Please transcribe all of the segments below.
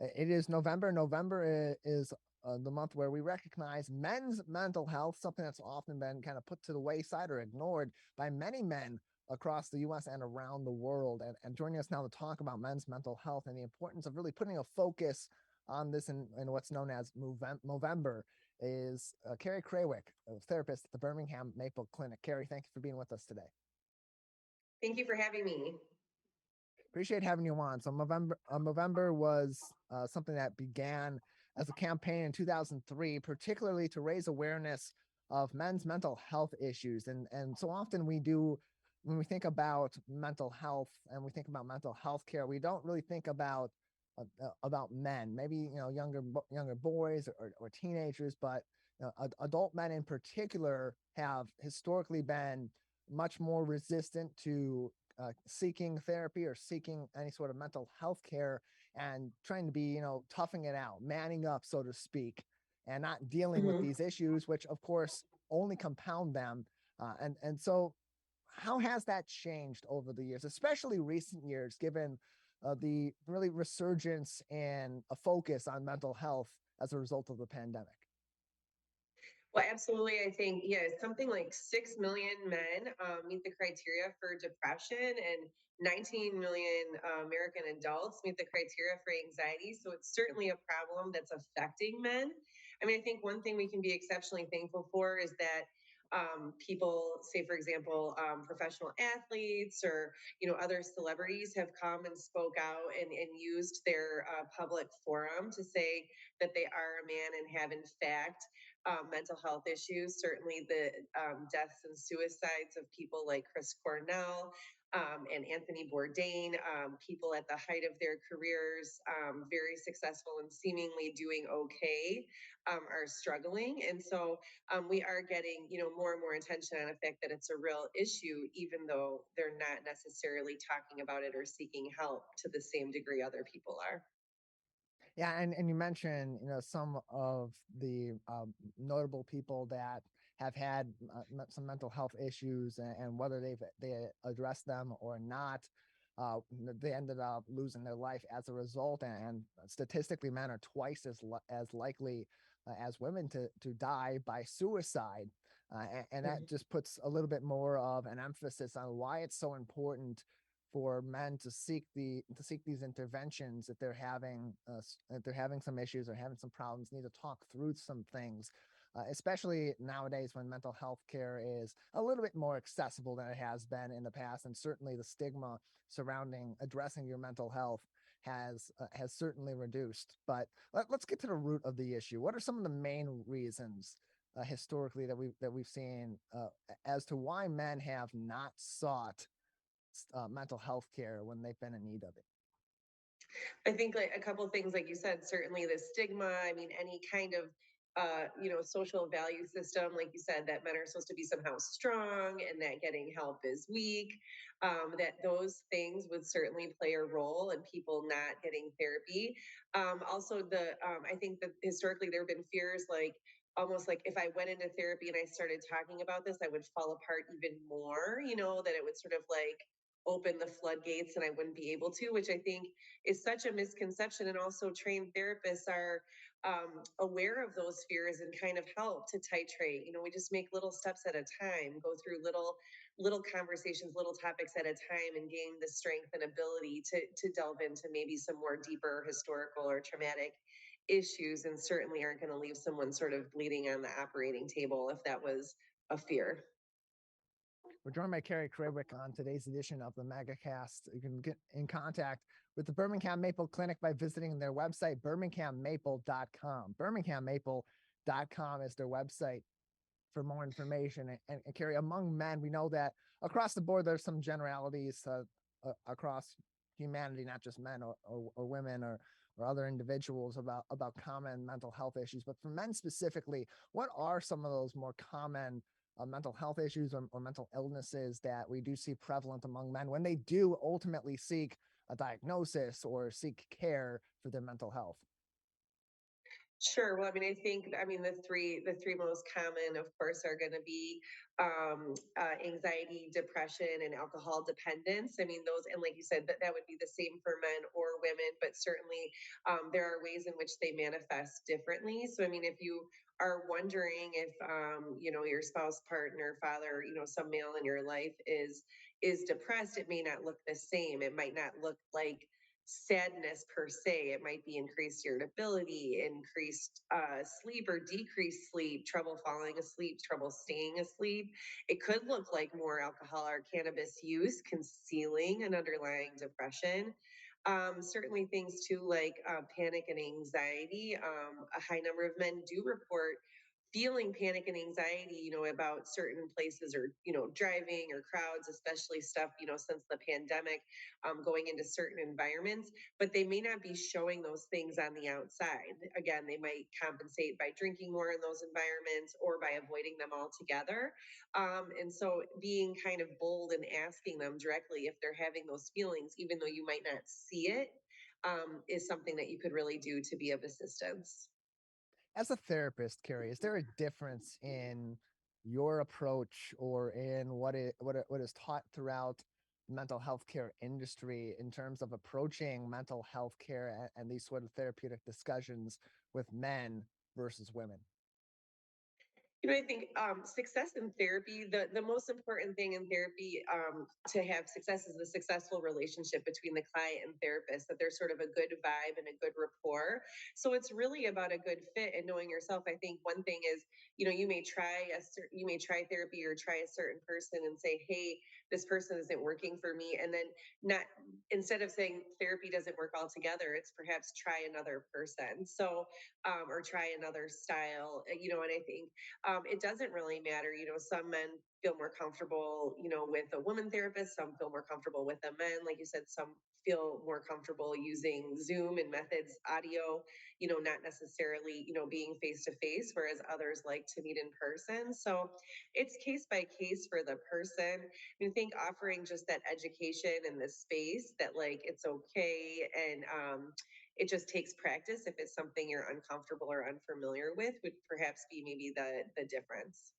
It is November. November is the month where we recognize men's mental health, something that's often been kind of put to the wayside or ignored by many men across the US and around the world. And joining us now to talk about men's mental health and the importance of really putting a focus on this in what's known as Movember is Carrie Krawiec, a therapist at the Birmingham Maple Clinic. Carrie, thank you for being with us today. Thank you for having me. Appreciate having you on. So Movember was something that began as a campaign in 2003, particularly to raise awareness of men's mental health issues. And so often we do, when we think about mental health and we think about mental health care, we don't really think about men, maybe younger boys or teenagers, but adult men in particular have historically been much more resistant to seeking therapy or seeking any sort of mental health care and trying to be, toughing it out, manning up, so to speak, and not dealing with Mhm. these issues, which of course only compound them. And so, how has that changed over the years, especially recent years, given the really resurgence and a focus on mental health as a result of the pandemic? Well, absolutely. I think, yeah, something like 6 million men meet the criteria for depression, and 19 million American adults meet the criteria for anxiety. So it's certainly a problem that's affecting men. I mean, I think one thing we can be exceptionally thankful for is that people, say, for example, professional athletes or other celebrities have come and spoke out and used their public forum to say that they are a man and have in fact mental health issues. Certainly, the deaths and suicides of people like Chris Cornell and Anthony Bourdain, people at the height of their careers, very successful and seemingly doing okay, are struggling. And so we are getting, more and more attention on the fact that it's a real issue, even though they're not necessarily talking about it or seeking help to the same degree other people are. Yeah, and you mentioned some of the notable people that have had some mental health issues, and whether they addressed them or not, they ended up losing their life as a result. And statistically, men are twice as likely as women to die by suicide, and that just puts a little bit more of an emphasis on why it's so important for men to seek these interventions if they're having some issues or having some problems, need to talk through some things, especially nowadays when mental health care is a little bit more accessible than it has been in the past, and certainly the stigma surrounding addressing your mental health has certainly reduced. But let's get to the root of the issue. What are some of the main reasons historically that we've seen as to why men have not sought mental health care when they've been in need of it? I think like a couple of things, like you said, certainly the stigma. I mean, any kind of social value system, like you said, that men are supposed to be somehow strong and that getting help is weak. That those things would certainly play a role in people not getting therapy. Also, I think that historically there have been fears like almost like if I went into therapy and I started talking about this, I would fall apart even more. That it would sort of like open the floodgates and I wouldn't be able to, which I think is such a misconception. And also, trained therapists are aware of those fears and kind of help to titrate. We just make little steps at a time, go through little conversations, little topics at a time, and gain the strength and ability to delve into maybe some more deeper historical or traumatic issues, and certainly aren't going to leave someone sort of bleeding on the operating table if that was a fear. We're joined by Carrie Krawiec on today's edition of the Megacast. You can get in contact with the Birmingham Maple Clinic by visiting their website, birminghammaple.com. Birminghammaple.com is their website for more information. And Carrie, among men, we know that across the board, there's some generalities across humanity, not just men or women or other individuals about common mental health issues. But for men specifically, what are some of those more common mental health issues or mental illnesses that we do see prevalent among men when they do ultimately seek a diagnosis or seek care for their mental health? Sure. Well, I mean, the three most common, of course, are going to be anxiety, depression, and alcohol dependence. I mean, those, and like you said, that would be the same for men or women, but certainly there are ways in which they manifest differently. So, I mean, if you are wondering if your spouse, partner, father, some male in your life is depressed, it may not look the same. It might not look like sadness per se. It might be increased irritability, increased sleep or decreased sleep, trouble falling asleep, trouble staying asleep. It could look like more alcohol or cannabis use concealing an underlying depression. Certainly, things too like panic and anxiety. A high number of men do report feeling panic and anxiety, about certain places or, driving or crowds, especially stuff, since the pandemic, going into certain environments, but they may not be showing those things on the outside. Again, they might compensate by drinking more in those environments or by avoiding them altogether. And so being kind of bold and asking them directly if they're having those feelings, even though you might not see it, is something that you could really do to be of assistance. As a therapist, Carrie, is there a difference in your approach or in what is taught throughout the mental health care industry in terms of approaching mental health care and these sort of therapeutic discussions with men versus women? I think success in therapy, the most important thing in therapy to have success is the successful relationship between the client and therapist, that there's sort of a good vibe and a good rapport. So it's really about a good fit and knowing yourself. I think one thing is, you may try therapy or try a certain person and say, hey, this person isn't working for me. And then not, instead of saying therapy doesn't work altogether, it's perhaps try another person. So, or try another style, and I think it doesn't really matter. Some men feel more comfortable, with a woman therapist. Some feel more comfortable with a man. Like you said, some feel more comfortable using Zoom and methods audio, not necessarily, being face to face, whereas others like to meet in person. So it's case by case for the person. I think offering just that education and the space that like it's okay and it just takes practice. If it's something you're uncomfortable or unfamiliar with, would perhaps be maybe the difference.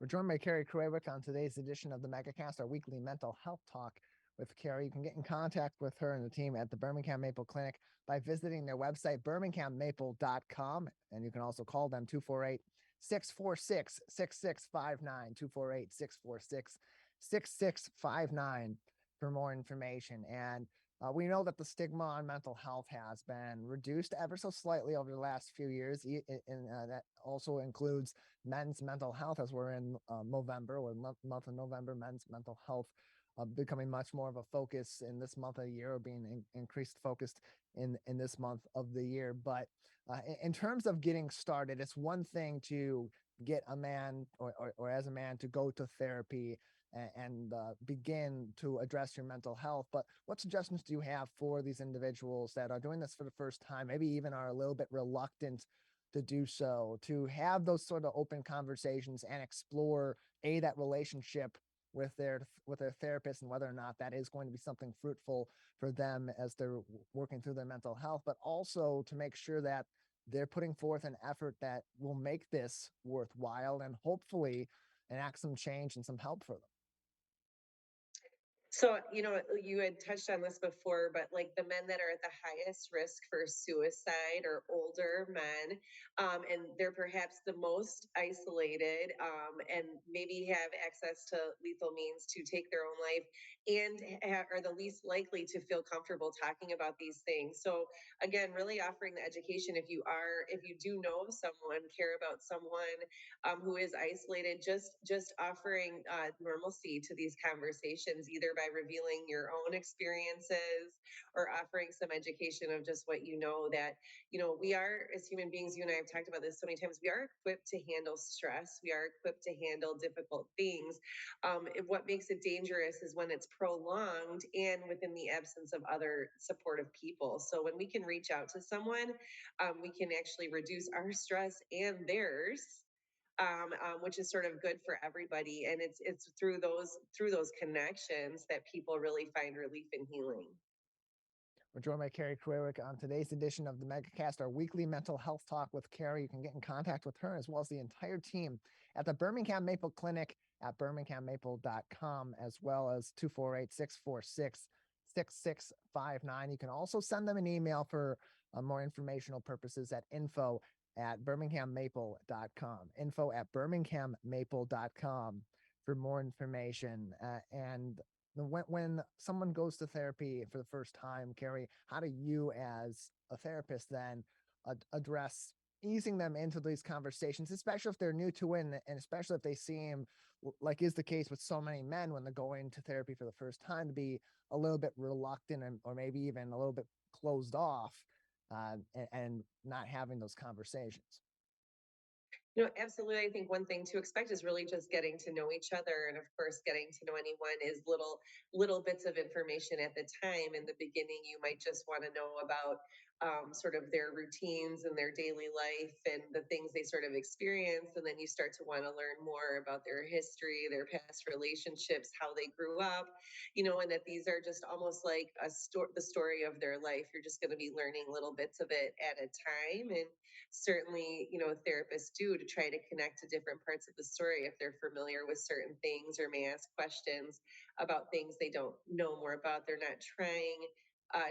We're joined by Carrie Krawiec on today's edition of the Megacast, our weekly mental health talk with Carrie. You can get in contact with her and the team at the Birmingham Maple Clinic by visiting their website, birminghammaple.com. And you can also call them 248 646 6659, 248 646 6659 for more information. And we know that the stigma on mental health has been reduced ever so slightly over the last few years, and that also includes men's mental health as we're in Movember, or month of November, men's mental health becoming much more of a focus in this month of the year, or being increased focused in this month of the year. But in terms of getting started, it's one thing to get a man or as a man to go to therapy and begin to address your mental health. But what suggestions do you have for these individuals that are doing this for the first time, maybe even are a little bit reluctant to do so, to have those sort of open conversations and explore that relationship with their therapist, and whether or not that is going to be something fruitful for them as they're working through their mental health, but also to make sure that they're putting forth an effort that will make this worthwhile and hopefully enact some change and some help for them. So, you had touched on this before, but like the men that are at the highest risk for suicide are older men, and they're perhaps the most isolated, and maybe have access to lethal means to take their own life, and are the least likely to feel comfortable talking about these things. So, again, really offering the education if you do know of someone, care about someone who is isolated, just offering normalcy to these conversations, either by revealing your own experiences or offering some education of just what that we are, as human beings, you and I have talked about this so many times, we are equipped to handle stress, we are equipped to handle difficult things. What makes it dangerous is when it's prolonged and within the absence of other supportive people. So when we can reach out to someone, we can actually reduce our stress and theirs, which is sort of good for everybody. And it's through those connections that people really find relief and healing. We're joined by Carrie Krawiec on today's edition of the Megacast, our weekly mental health talk with Carrie. You can get in contact with her as well as the entire team at the Birmingham Maple Clinic at birminghammaple.com, as well as 248-646-6659. You can also send them an email for more informational purposes at info@birminghammaple.com. Info@birminghammaple.com for more information. And when someone goes to therapy for the first time, Carrie, how do you as a therapist then address easing them into these conversations, especially if they're new to it, and especially if they seem like is the case with so many men when they're going to therapy for the first time to be a little bit reluctant or maybe even a little bit closed off and not having those conversations? Absolutely. I think one thing to expect is really just getting to know each other, and of course, getting to know anyone is little bits of information at the time. In the beginning, you might just want to know about sort of their routines and their daily life and the things they sort of experience, and then you start to want to learn more about their history, their past relationships, how they grew up, and that these are just almost like the story of their life. You're just going to be learning little bits of it at a time, and certainly, therapists do to try to connect to different parts of the story if they're familiar with certain things or may ask questions about things they don't know more about. They're not trying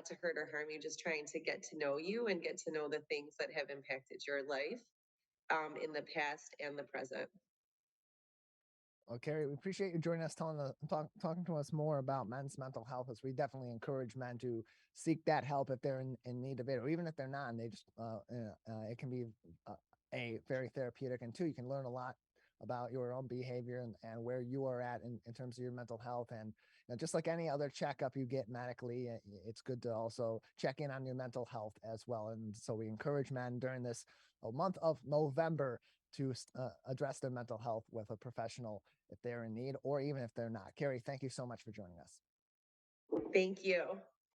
to hurt or harm you, just trying to get to know you and get to know the things that have impacted your life in the past and the present. Well, Carrie, we appreciate you joining us, talking to us more about men's mental health, as we definitely encourage men to seek that help if they're in need of it, or even if they're not, and they just, it can be a very therapeutic, and two, you can learn a lot about your own behavior and where you are at in terms of your mental health. And just like any other checkup you get medically, it's good to also check in on your mental health as well. And so we encourage men during this month of November to address their mental health with a professional if they're in need, or even if they're not. Carrie, thank you so much for joining us. Thank you.